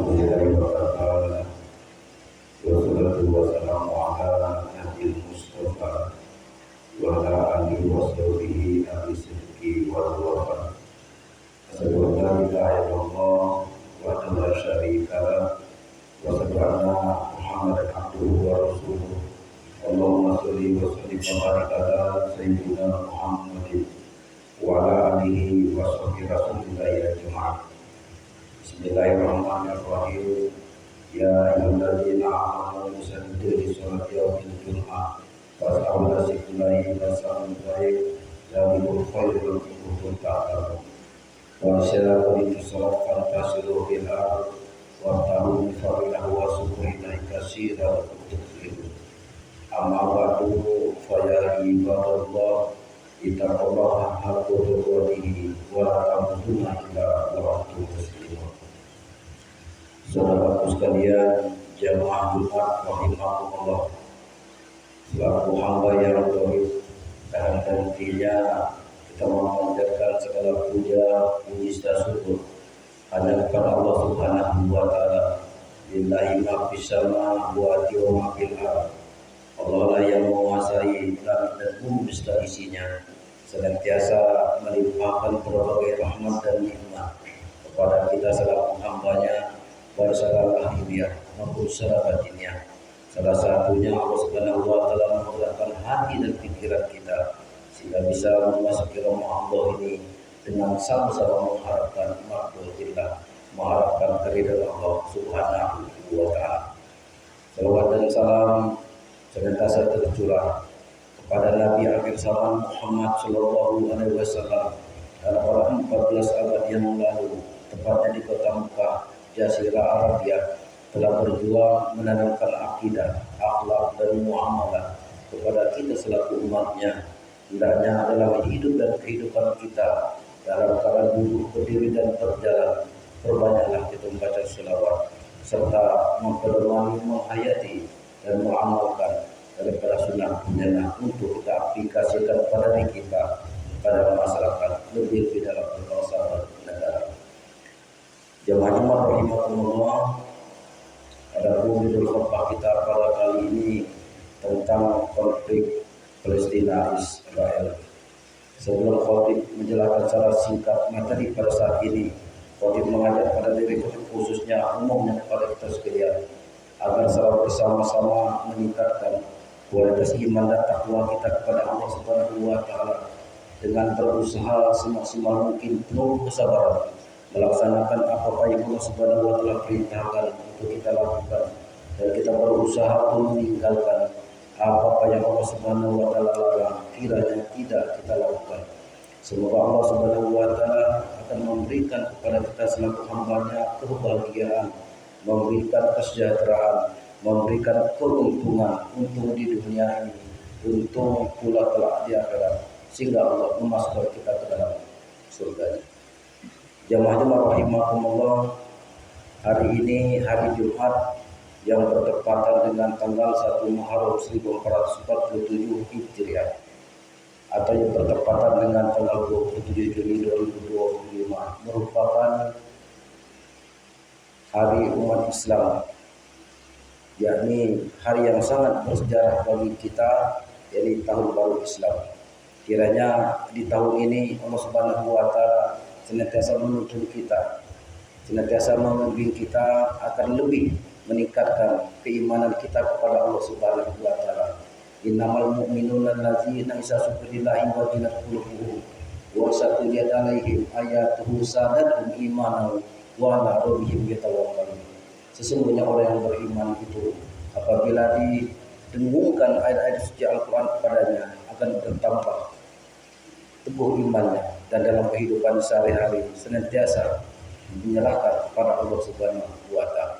Alhamdulillah wassalatu wassalamu ala nabil mustafa wa ala alihi wa sahbihi ahli sidqi wal wafa. Asyhadu an la ilaha illallah wa la syarika lah wa asyhadu anna Muhammadan abduhu wa rasuluh. Allahumma sholli wa sallim wa barik ala sayyidina Muhammadin wa ala alihi wa sahbihi rasulillahi ajma'in. Bismillahirrahmanirrahim. Ya ayyuhalladzina amanu sallu li sholati yaumil jumu'ah fas'au ila zikrillahi wasallu alaihi dzalikum khairul lakum ta'lamun. Wa syara'u li sholat fantasiru fil ardh wa ta'u bi fadlihi wa syukrihi katsiran wa tuflihun. Amma ba'du fa ya ibadallah ittaqullaha haqqa tuqatih wa la tamutunna illa wa antum muslimun. Saudaraku sekalian, jamaah Jumat rahimakumullah, selaku hamba yang tauhid dan tentunya kita memanjatkan segala puja, puji dan syukur hanya kepada Allah Subhanahu wa taala. Lillahi ma fis sama wa ma fil ardh. Allah lah yang menguasai langit dan bumi beserta isinya, senantiasa melimpahkan berbagai rahmat dan nikmat kepada kita selaku hambanya, pada segala lahiriah maupun secara batinnya. Salah satunya Allah Subhanahu wa taala menggerakkan hati dan pikiran kita sehingga bisa memasuki Ramadan ini dengan sama-sama mengharapkan maghfiratillah, mengharapkan keridhaan Allah Subhanahu wa taala. Salawat dan salam senantiasa tercurah kepada Nabi akhir zaman Muhammad sallallahu alaihi wasallam dan para 14 abad yang lalu, tepatnya di kota Mekah, Jazirah Arabia, telah berjuang menanamkan akidah, akhlak dan muamalah kepada kita selaku umatnya. Hendaknya adalah hidup dan kehidupan kita dalam keadaan duduk, berdiri dan berjalan. Perbanyaklah kita membaca selawat serta memperdomani, menghayati dan mengamalkan daripada sunnah untuk kita aplikasikan pada diri kita, pada masyarakat, lebih dalam berbangsa dan negara. Jemaah Jumat rahimakumullah, pada judul khutbah kita pada kali ini tentang konflik Palestina Israel. Sebelum khotib menjelaskan secara singkat materi pada saat ini, khotib mengajak pada diri khususnya umumnya kepada kita sekalian agar selalu bersama-sama meningkatkan kualitas iman dan takwa kita kepada Allah Subhanahu wa taala dengan berusaha semaksimal mungkin penuh kesabaran melaksanakan apa yang Allah Subhanahu wa taala perintahkan untuk kita lakukan, dan kita berusaha untuk meninggalkan apa yang Allah Subhanahu wa taala larang kiranya tidak kita lakukan. Semoga Allah Subhanahu wa taala akan memberikan kepada kita selaku hamba-Nya kebahagiaan, memberikan kesejahteraan, memberikan keuntungan, untung di dunia ini, untung pula kelak di akhirat, sehingga Allah memasukkan kita ke dalam surga-Nya. Jamaah rahimakumullah, hari ini hari Jumat yang bertepatan dengan tanggal 1 Muharram 1447 Hijriah atau yang bertepatan dengan tanggal 27 Juni 2025 merupakan hari umat Islam, yakni hari yang sangat bersejarah bagi kita, yakni tahun baru Islam. Kiranya di tahun ini Allah Subhanahu wa taala senantiasa menuntun kita, senantiasa membimbing kita akan lebih meningkatkan keimanan kita kepada Allah Subhanahu wa taala. Innamal mu'minuna allazina idza dzukrillahi wajilat qulubuhum wa satuliyat alaihim ayatuhu zadatuhum imanan wa ala rabbihim yatawakkalun. Sesungguhnya orang yang beriman itu apabila didengungkan ayat-ayat suci Al-Qur'an kepadanya akan bertambah teguh imannya, dan dalam kehidupan sehari-hari senantiasa menyerahkan kepada Allah Subhanahu wa taala.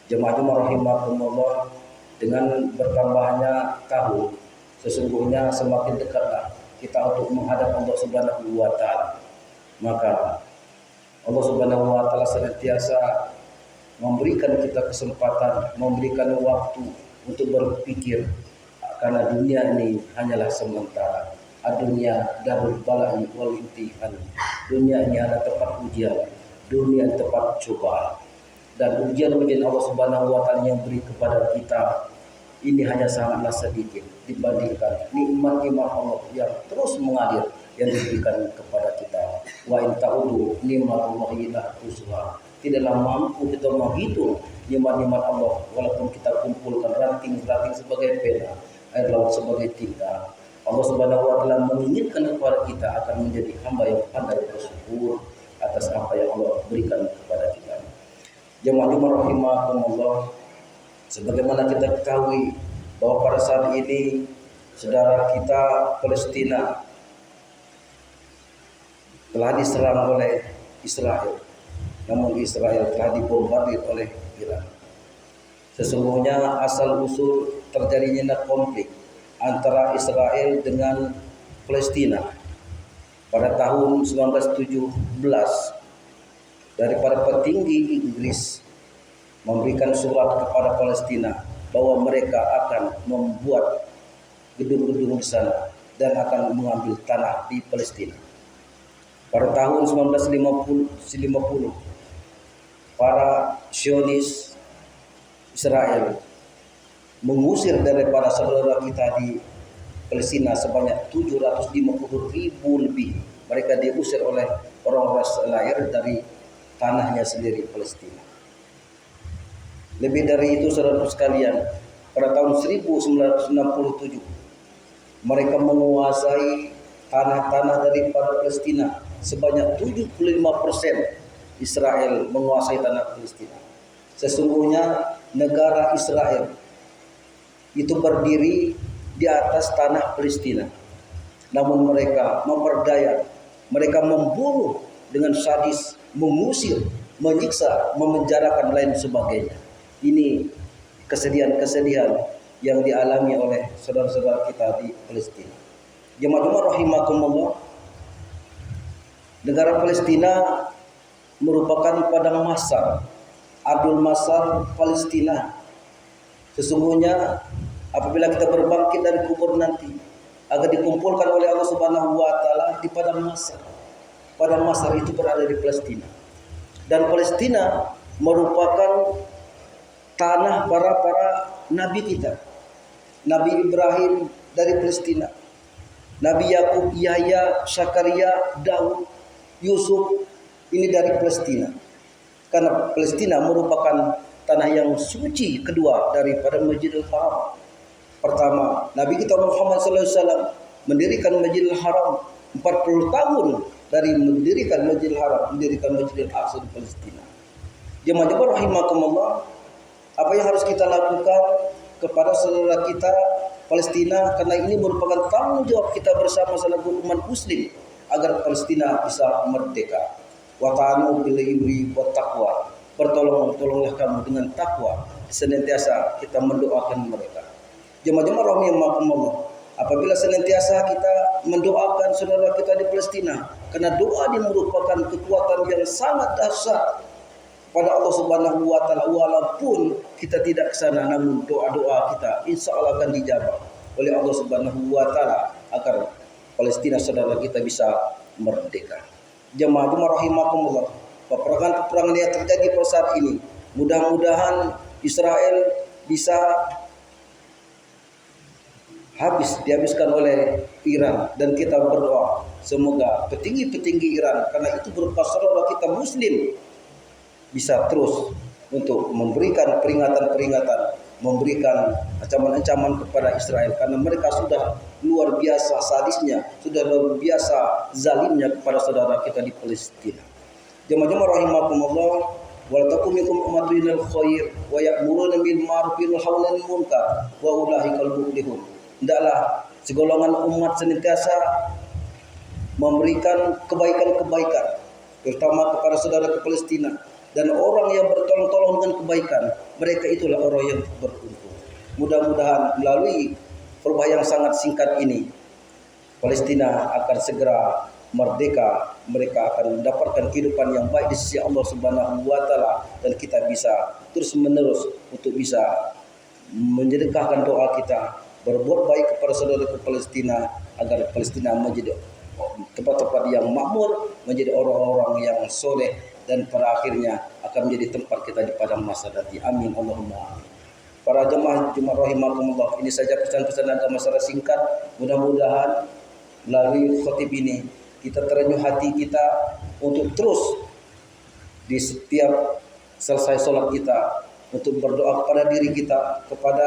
Jemaah rahimakumullah, dengan bertambahnya tahun sesungguhnya semakin dekatlah kita untuk menghadap Allah Subhanahu wa taala. Maka Allah Subhanahu wa taala senantiasa memberikan kita kesempatan, memberikan waktu untuk berpikir, karena dunia ini hanyalah sementara. Dunia darul bala'i wal imtihan. Dunia ini adalah tempat ujian, dunia tempat cobaan. dan ujian-ujian Allah Subhanahu wa taala yang beri kepada kita ini hanya sangatlah sedikit dibandingkan nikmat-nikmat Allah yang terus mengalir yang diberikan kepada kita. Wa in ta'udu nikmatullahi la tuhsuha. Tidaklah mampu kita menghitung nikmat-nikmat Allah walaupun kita kumpulkan ranting-ranting sebagai pena, air laut sebagai tinta. Allah Subhanahu wa taala menginginkan kepada kita akan menjadi hamba yang pandai bersyukur atas apa yang Allah berikan kepada kita. Jemaah rahimakumullah, sebagaimana kita ketahui bahwa pada saat ini saudara kita Palestina telah diserang oleh Israel. Namun Israel telah dibombardir oleh Iran. Sesungguhnya asal usul terjadinya konflik antara Israel dengan Palestina pada tahun 1917 dari para petinggi Inggris memberikan surat kepada Palestina bahwa mereka akan membuat gedung-gedung di sana dan akan mengambil tanah di Palestina. Pada tahun 1950, para Zionis Israel mengusir daripada saudara kita di Palestina sebanyak 750.000 lebih. Mereka diusir oleh orang-orang Israel dari tanahnya sendiri Palestina. Lebih dari itu saudara sekalian, pada tahun 1967 mereka menguasai tanah-tanah daripada Palestina sebanyak 75% Israel menguasai tanah Palestina. Sesungguhnya negara Israel itu berdiri di atas tanah Palestina. Namun mereka memperdaya, mereka membunuh dengan sadis, mengusir, menyiksa, memenjarakan lain sebagainya. Ini kesedihan-kesedihan yang dialami oleh saudara-saudara kita di Palestina. Jemaah rahimakumullah, negara Palestina merupakan padang mahsyar, ardul mahsyar Palestina. Sesungguhnya apabila kita berbangkit dari kubur nanti akan dikumpulkan oleh Allah Subhanahu wa taala di padang mahsyar. Padang mahsyar itu berada di Palestina. Dan Palestina merupakan tanah para nabi kita. Nabi Ibrahim dari Palestina. Nabi Yakub, Yahya, Zakaria, Daud, Yusuf ini dari Palestina. Karena Palestina merupakan tanah yang suci kedua daripada Masjidil Haram. Pertama, Nabi kita Muhammad SAW mendirikan Masjidil Haram 40 tahun dari mendirikan Masjidil Haram, mendirikan Masjidil Aqsa di Palestina. Jemaah rahimakumullah, apa yang harus kita lakukan kepada saudara kita Palestina, karena ini merupakan tanggung jawab kita bersama selaku umat muslim agar Palestina bisa merdeka. Wa ta'anu bil birri wat taqwa. Bertolonglah kamu dengan takwa, senantiasa kita mendoakan mereka. Jemaah-jemaah rahimakumullah, apabila senantiasa kita mendoakan saudara kita di Palestina, karena doa ini merupakan kekuatan yang sangat dahsyat pada Allah Subhanahu wa taala, walaupun kita tidak ke sana, namun doa-doa kita insya Allah akan dijawab oleh Allah Subhanahu wa taala agar Palestina saudara kita bisa merdeka. Jemaah rahimakumullah, peperangan yang terjadi pada saat ini, mudah-mudahan Israel bisa dihabiskan oleh Iran, dan kita berdoa semoga petinggi-petinggi Iran, karena itu berupa saudara kita muslim, bisa terus untuk memberikan peringatan-peringatan, memberikan ancaman-ancaman kepada Israel, karena mereka sudah luar biasa sadisnya, sudah luar biasa zalimnya kepada saudara kita di Palestina. Jemaah rahimakumullah, wal takum minkum ummatun lil khair wa ya'muruna bil ma'ruf wa yanhauna 'anil munkar wa ulaikal muflihun. Hendaklah segolongan umat senantiasa memberikan kebaikan-kebaikan, terutama kepada saudara ke Palestina, dan orang yang bertolong-tolong dengan kebaikan, mereka itulah orang yang beruntung. Mudah-mudahan melalui perubahan yang sangat singkat ini, Palestina akan segera merdeka, mereka akan mendapatkan kehidupan yang baik di sisi Allah Subhanahu wa taala, dan kita bisa terus-menerus untuk bisa menjedekahkan doa kita, berbuat baik kepada saudara ke Palestina agar Palestina menjadi tempat-tempat yang makmur, menjadi orang-orang yang soleh dan pada akhirnya akan menjadi tempat kita di padang mahsyar nanti. Amin Allahumma amin. Para jemaah Jumat rahimakumullah, ini saja pesan-pesan agama secara singkat. Mudah-mudahan melalui khotib ini kita terenyuh hati kita untuk terus di setiap selesai sholat kita untuk berdoa kepada diri kita, kepada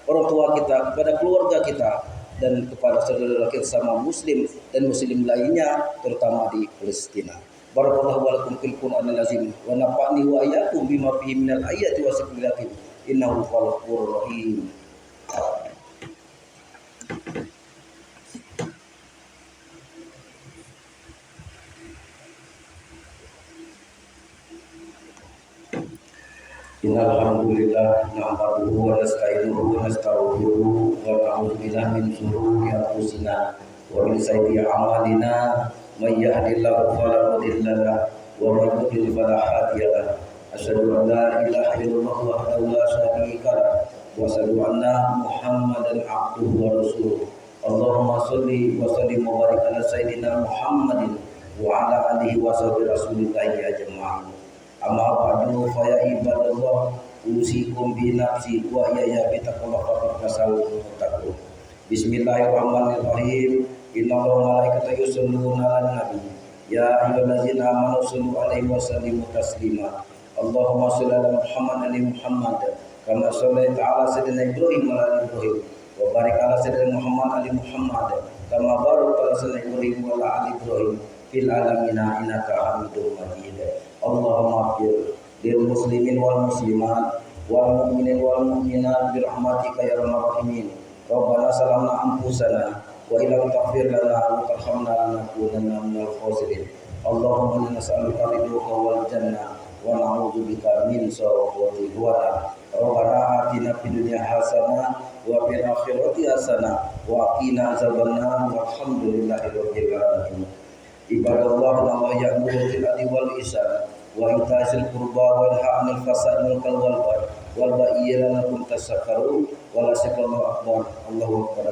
orang tua kita, kepada keluarga kita, dan kepada saudara kita sama muslim dan muslim lainnya, terutama di Palestina. Barakallahu wa lakum fil Qur'anil azim wa nafa'ni wa iyyakum bima fihi minal ayati wa zikril hakim. Innahu ghafurur rahim. Alhamdulillah nahmaduhu wa nasta'inuhu wa nastaghfiruhu wa na'udzu billahi min shururi anfusina wa min sayyiati a'malina may yahdihillahu fala mudilla lahu wa may yudlil fala hadiya lahu. Asyhadu an la ilaha illallah wahdahu la syarika lahu wa asyhadu anna Muhammadan abduhu wa rasuluh. Allahumma shalli wa sallim wa barik ala sayyidina Muhammadin wa ala alihi wa sahbihi rasulillahi ajma'in. Amma ba'du fa ya ibadallah usikum bi nafsi wa ya bitaqwa fattaqullaha. Bismillahirrahmanirrahim. Innallaha wa malaikatahu yusholluna 'alan nabi. Ya ayyuhallazina amanu shallu 'alaihi wa sallimu taslima. Allahumma shalli 'ala Muhammad ali Muhammad kama shallaita 'ala sayyidina Ibrahim wa ala Ibrahim wa barik 'ala sayyidina Muhammad ali Muhammad kama barakta 'ala sayyidina Ibrahim wa ala ali Ibrahim fil alamin innaka Hamidum Majid. Allahumma fir lil muslimin wal muslimat wal mu'minin wal mu'minat bi rahmatika ya arhamar rahimin. Rabbana salamna anfusana wa illam taghfir lana wa tarhamna lanakunanna minal khasirin. Allahumma inna nas'aluka ridhaka wal jannah wa na'udzu bika min sakhatika wa nar. Rabbana atina fid dunya hasanah wa fil akhirati hasanah wa qina azabannar. Walhamdulillahi rabbil alamin. Ibadallah Allah ya'muru bil adli wal ihsan wa ita'il qurba wa yanha 'anil fahsya'i wal munkar wal baghi la'allakum tadhakkarun. Wa la ilaha illallah Allahu akbar.